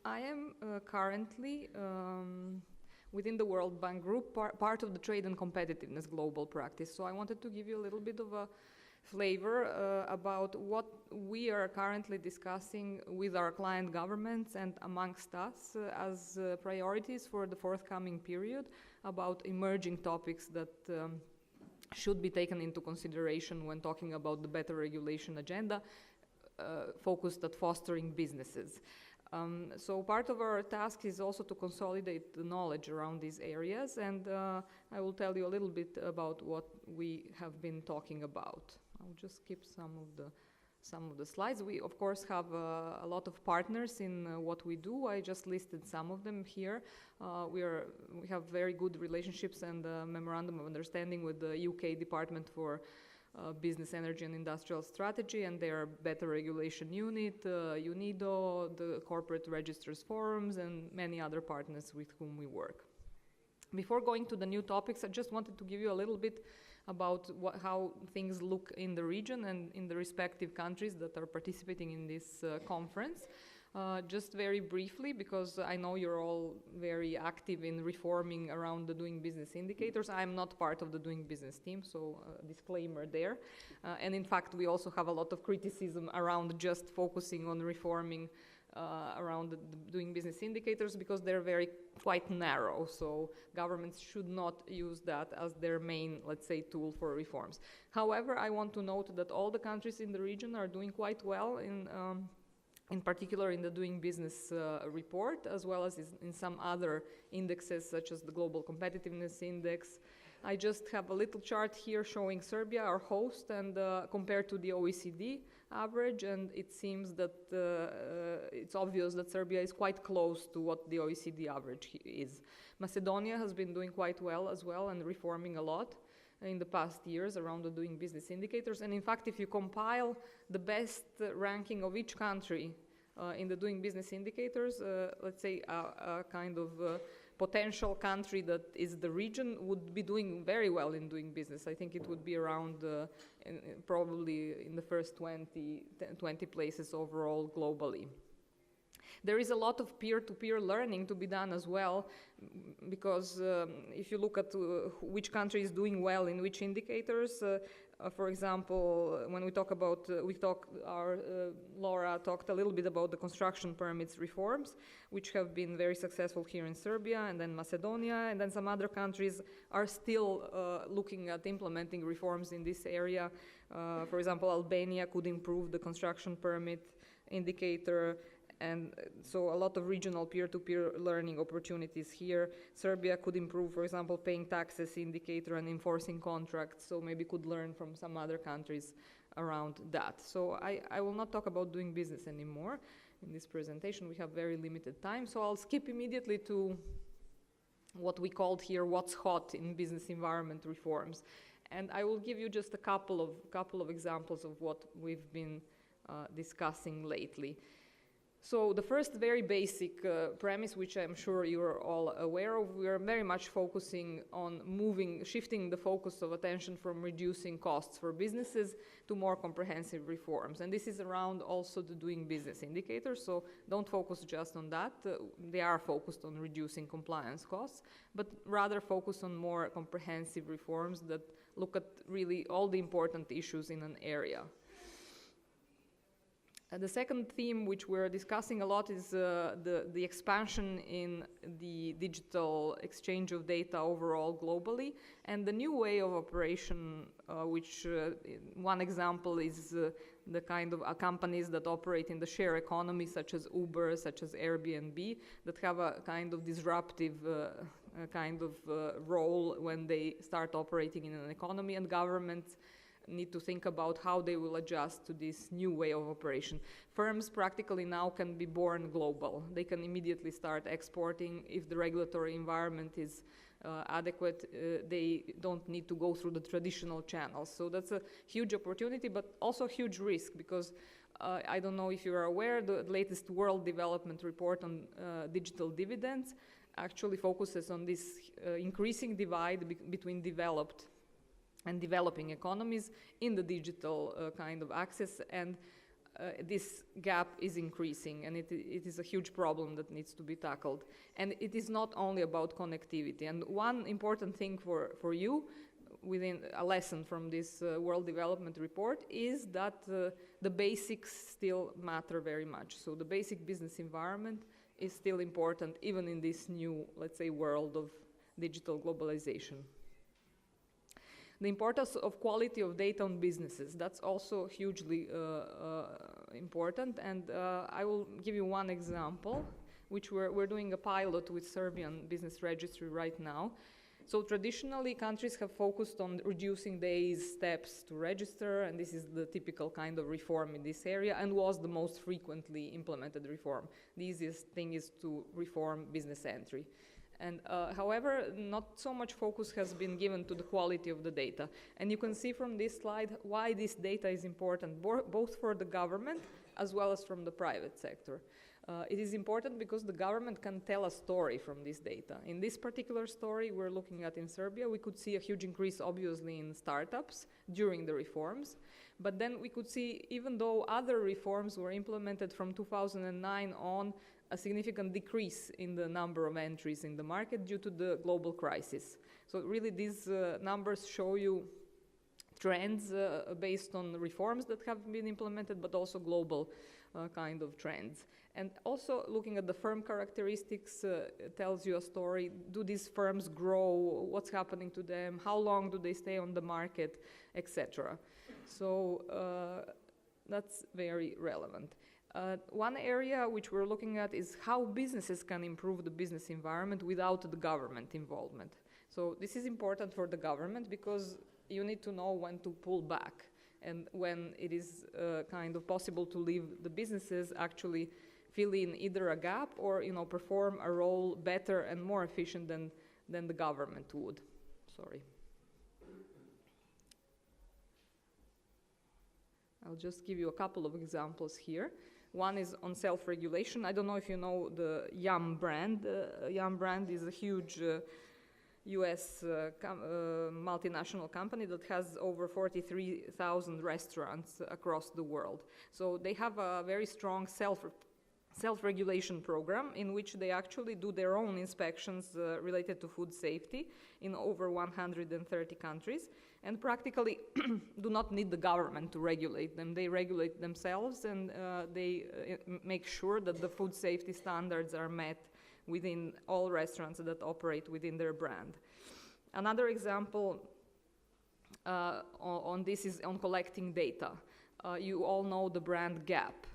I am currently within the World Bank Group, part of the Trade and Competitiveness global practice. So I wanted to give you a little bit of a flavor about what we are currently discussing with our client governments and amongst us as priorities for the forthcoming period about emerging topics that should be taken into consideration when talking about the better regulation agenda focused at fostering businesses. So part of our task is also to consolidate the knowledge around these areas, and I will tell you a little bit about what we have been talking about. I'll just skip some of the slides. We of course have a lot of partners in what we do. I just listed some of them here. We have very good relationships and a memorandum of understanding with the UK Department for Business, Energy and Industrial Strategy and their Better Regulation Unit, UNIDO, the Corporate Registers Forums, and many other partners with whom we work. Before going to the new topics, I just wanted to give you a little bit about how things look in the region and in the respective countries that are participating in this conference. Just very briefly, because I know you're all very active in reforming around the doing business indicators. I'm not part of the doing business team, so disclaimer there. And in fact, we also have a lot of criticism around just focusing on reforming around the doing business indicators because they're quite narrow. So governments should not use that as their main, let's say, tool for reforms. However, I want to note that all the countries in the region are doing quite well in particular in the Doing Business report, as well as in some other indexes such as the Global Competitiveness Index. I just have a little chart here showing Serbia, our host, and compared to the OECD average, and it seems that it's obvious that Serbia is quite close to what the OECD average is. Macedonia has been doing quite well as well and reforming a lot in the past years around the doing business indicators. And in fact, if you compile the best ranking of each country in the doing business indicators, let's say a kind of potential country that is the region would be doing very well in doing business. I think it would be around probably in the first 20 places overall globally. There is a lot of peer-to-peer learning to be done as well, because if you look at which country is doing well in which indicators, for example, when we talk about, Laura talked a little bit about the construction permits reforms, which have been very successful here in Serbia and then Macedonia, and then some other countries are still looking at implementing reforms in this area. For example, Albania could improve the construction permit indicator, and so a lot of regional peer-to-peer learning opportunities here. Serbia could improve, for example, paying taxes indicator and enforcing contracts, so maybe could learn from some other countries around that. So I will not talk about doing business anymore in this presentation. We have very limited time, so I'll skip immediately to what we called here what's hot in business environment reforms. And I will give you just a couple of examples of what we've been discussing lately. So the first very basic premise, which I'm sure you're all aware of, we are very much focusing on shifting the focus of attention from reducing costs for businesses to more comprehensive reforms. And this is around also the doing business indicators, so don't focus just on that. They are focused on reducing compliance costs, but rather focus on more comprehensive reforms that look at really all the important issues in an area. The second theme which we're discussing a lot is the expansion in the digital exchange of data overall globally, and the new way of operation, which one example is the kind of companies that operate in the share economy, such as Uber, such as Airbnb, that have a kind of disruptive role when they start operating in an economy, and governments need to think about how they will adjust to this new way of operation. Firms practically now can be born global. They can immediately start exporting if the regulatory environment is adequate. They don't need to go through the traditional channels. So that's a huge opportunity, but also a huge risk, because I don't know if you are aware, the latest World Development Report on digital dividends actually focuses on this increasing divide between developed and developing economies in the digital kind of access. And this gap is increasing, and it is a huge problem that needs to be tackled. And it is not only about connectivity. And one important thing for you, within a lesson from this World Development Report, is that the basics still matter very much. So the basic business environment is still important, even in this new, let's say, world of digital globalization. The importance of quality of data on businesses, that's also hugely important. And I will give you one example, which we're doing a pilot with Serbian Business Registry right now. So traditionally, countries have focused on reducing days, steps to register, and this is the typical kind of reform in this area, and was the most frequently implemented reform. The easiest thing is to reform business entry. And however, not so much focus has been given to the quality of the data. And you can see from this slide why this data is important, both for the government as well as from the private sector. It is important because the government can tell a story from this data. In this particular story we're looking at in Serbia, we could see a huge increase, obviously, in startups during the reforms. But then we could see, even though other reforms were implemented from 2009 on, a significant decrease in the number of entries in the market due to the global crisis. So really these numbers show you trends based on the reforms that have been implemented, but also global kind of trends. And also looking at the firm characteristics tells you a story. Do these firms grow? What's happening to them? How long do they stay on the market, etc. So that's very relevant. One area which we're looking at is how businesses can improve the business environment without the government involvement. So this is important for the government because you need to know when to pull back and when it is kind of possible to leave the businesses actually fill in either a gap or perform a role better and more efficient than the government would. Sorry. I'll just give you a couple of examples here. One is on self-regulation. I don't know if you know the Yum brand. Yum brand is a huge US multinational company that has over 43,000 restaurants across the world. So they have a very strong self-regulation program in which they actually do their own inspections related to food safety in over 130 countries, and practically do not need the government to regulate them. They regulate themselves, and they make sure that the food safety standards are met within all restaurants that operate within their brand. Another example on this is on collecting data. You all know the brand Gap.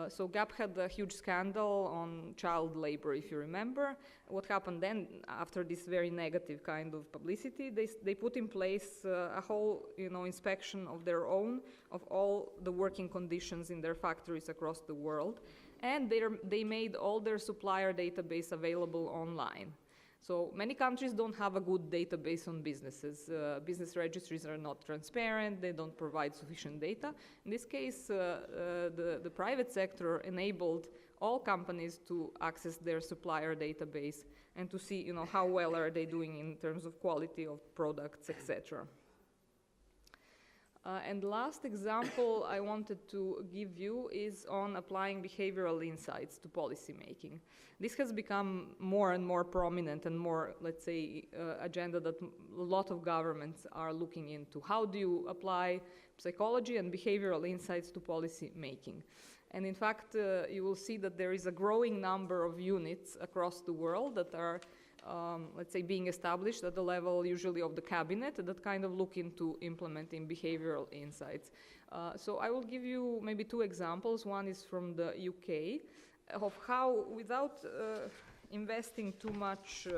So Gap had a huge scandal on child labor, if you remember. What happened then, after this very negative kind of publicity, they put in place a whole inspection of their own, of all the working conditions in their factories across the world. And they made all their supplier database available online. So many countries don't have a good database on businesses. Business registries are not transparent, they don't provide sufficient data. In this case, the private sector enabled all companies to access their supplier database and to see how well are they doing in terms of quality of products, etc. And the last example I wanted to give you is on applying behavioral insights to policy making. This has become more and more prominent and more, let's say, agenda that a lot of governments are looking into. How do you apply psychology and behavioral insights to policy making? And in fact, you will see that there is a growing number of units across the world that are let's say, being established at the level usually of the cabinet that kind of look into implementing behavioral insights. So I will give you maybe two examples. One is from the UK of how, without investing too much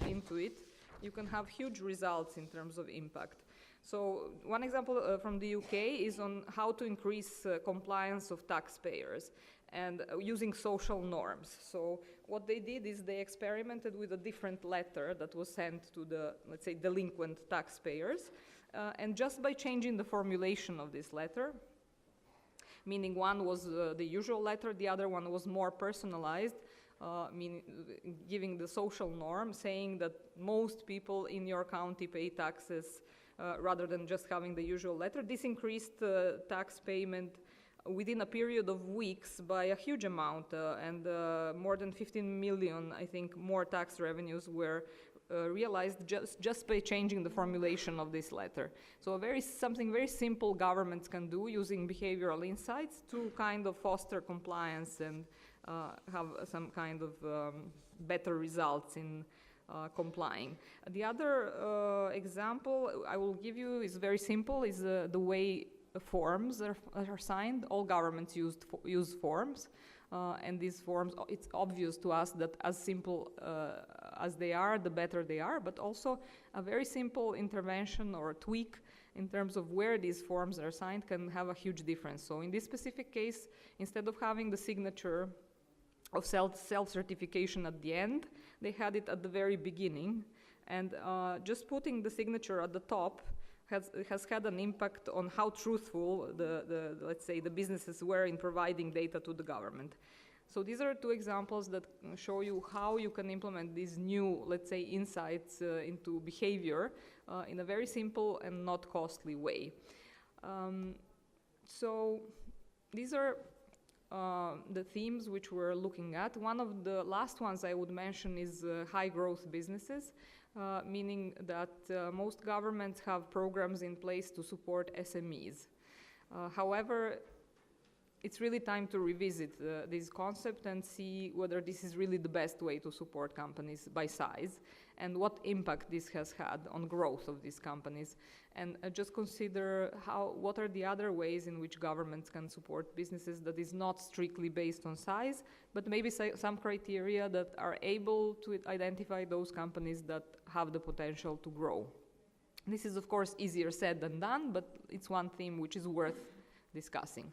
into it, you can have huge results in terms of impact. So one example from the UK is on how to increase compliance of taxpayers and using social norms. So what they did is they experimented with a different letter that was sent to the, let's say, delinquent taxpayers. And just by changing the formulation of this letter, meaning one was the usual letter, the other one was more personalized, meaning giving the social norm, saying that most people in your county pay taxes rather than just having the usual letter. This increased tax payment within a period of weeks by a huge amount, and more than 15 million, I think, more tax revenues were realized just by changing the formulation of this letter. So something very simple governments can do using behavioral insights to kind of foster compliance and have some kind of better results in complying. The other example I will give you is very simple, is the way forms are signed. All governments use forms, and these forms, it's obvious to us that as simple as they are, the better they are, but also a very simple intervention or tweak in terms of where these forms are signed can have a huge difference. So in this specific case, instead of having the signature of self-certification at the end, they had it at the very beginning, and just putting the signature at the top has had an impact on how truthful let's say the businesses were in providing data to the government. So these are two examples that show you how you can implement these new, let's say, insights into behavior in a very simple and not costly way. So these are the themes which we're looking at. One of the last ones I would mention is high growth businesses. Meaning that most governments have programs in place to support SMEs. However, it's really time to revisit this concept and see whether this is really the best way to support companies by size and what impact this has had on growth of these companies. And just consider what are the other ways in which governments can support businesses that is not strictly based on size, but maybe some criteria that are able to identify those companies that have the potential to grow. This is, of course, easier said than done, but it's one theme which is worth discussing.